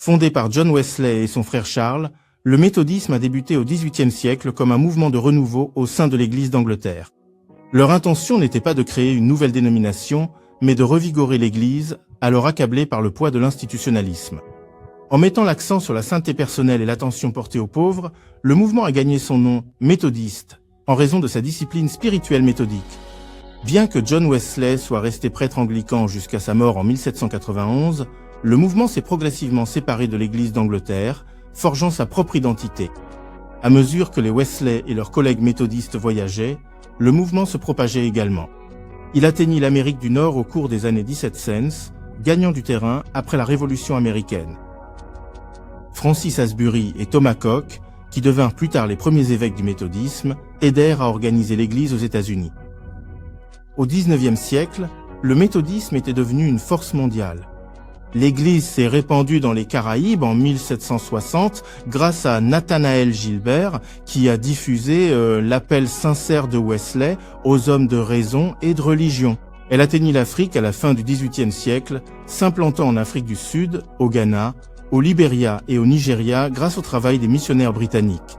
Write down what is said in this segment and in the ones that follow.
Fondé par John Wesley et son frère Charles, le méthodisme a débuté au XVIIIe siècle comme un mouvement de renouveau au sein de l'Église d'Angleterre. Leur intention n'était pas de créer une nouvelle dénomination, mais de revigorer l'Église, alors accablée par le poids de l'institutionnalisme. En mettant l'accent sur la sainteté personnelle et l'attention portée aux pauvres, le mouvement a gagné son nom méthodiste, en raison de sa discipline spirituelle méthodique. Bien que John Wesley soit resté prêtre anglican jusqu'à sa mort en 1791, le mouvement s'est progressivement séparé de l'Église d'Angleterre, forgeant sa propre identité. À mesure que les Wesley et leurs collègues méthodistes voyageaient, le mouvement se propageait également. Il atteignit l'Amérique du Nord au cours des années 1700, gagnant du terrain après la Révolution américaine. Francis Asbury et Thomas Coke, qui devinrent plus tard les premiers évêques du méthodisme, aidèrent à organiser l'Église aux États-Unis. Au XIXe siècle, le méthodisme était devenu une force mondiale. L'Église s'est répandue dans les Caraïbes en 1760 grâce à Nathanaël Gilbert qui a diffusé l'appel sincère de Wesley aux hommes de raison et de religion. Elle atteignit l'Afrique à la fin du XVIIIe siècle, s'implantant en Afrique du Sud, au Ghana, au Libéria et au Nigeria grâce au travail des missionnaires britanniques.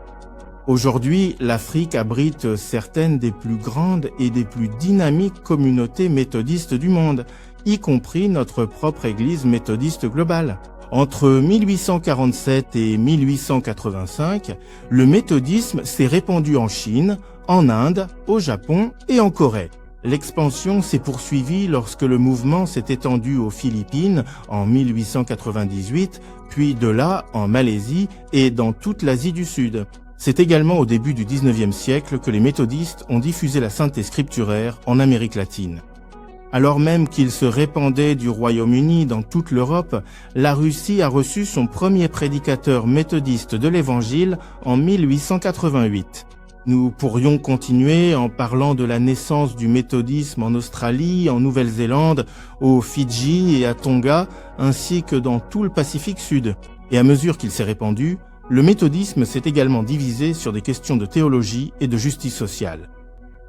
Aujourd'hui, l'Afrique abrite certaines des plus grandes et des plus dynamiques communautés méthodistes du monde, y compris notre propre Église méthodiste globale. Entre 1847 et 1885, le méthodisme s'est répandu en Chine, en Inde, au Japon et en Corée. L'expansion s'est poursuivie lorsque le mouvement s'est étendu aux Philippines en 1898, puis de là en Malaisie et dans toute l'Asie du Sud. C'est également au début du XIXe siècle que les méthodistes ont diffusé la sainteté scripturaire en Amérique latine. Alors même qu'il se répandait du Royaume-Uni dans toute l'Europe, la Russie a reçu son premier prédicateur méthodiste de l'Évangile en 1888. Nous pourrions continuer en parlant de la naissance du méthodisme en Australie, en Nouvelle-Zélande, aux Fidji et à Tonga, ainsi que dans tout le Pacifique Sud. Et à mesure qu'il s'est répandu, le méthodisme s'est également divisé sur des questions de théologie et de justice sociale.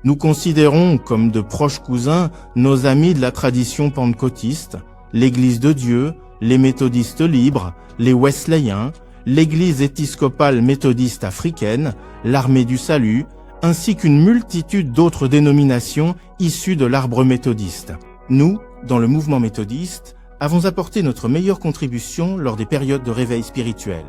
Nous considérons comme de proches cousins nos amis de la tradition pentecôtiste, l'Église de Dieu, les méthodistes libres, les Wesleyens, l'Église épiscopale méthodiste africaine, l'Armée du Salut, ainsi qu'une multitude d'autres dénominations issues de l'arbre méthodiste. Nous, dans le mouvement méthodiste, avons apporté notre meilleure contribution lors des périodes de réveil spirituel.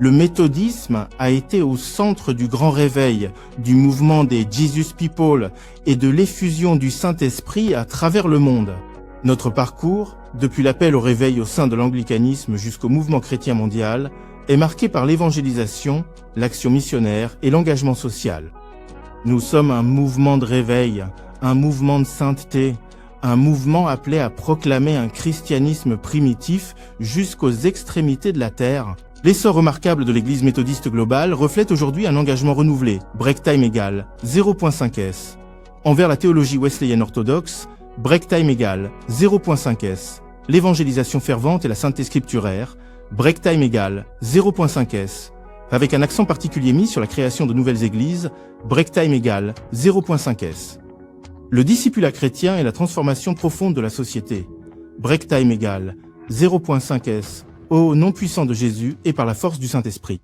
Le méthodisme a été au centre du grand réveil, du mouvement des Jesus People et de l'effusion du Saint-Esprit à travers le monde. Notre parcours, depuis l'appel au réveil au sein de l'anglicanisme jusqu'au mouvement chrétien mondial, est marqué par l'évangélisation, l'action missionnaire et l'engagement social. Nous sommes un mouvement de réveil, un mouvement de sainteté, un mouvement appelé à proclamer un christianisme primitif jusqu'aux extrémités de la terre. L'essor remarquable de l'Église méthodiste globale reflète aujourd'hui un engagement renouvelé, break time égal 0.5 S. Envers la théologie wesleyenne orthodoxe, break time égal 0.5 S. L'évangélisation fervente et la sainteté scripturaire, break time égal 0.5 S. Avec un accent particulier mis sur la création de nouvelles églises, break time égal 0.5 S. Le discipulat chrétien et la transformation profonde de la société, break time égal 0.5 S. Au nom puissant de Jésus et par la force du Saint-Esprit.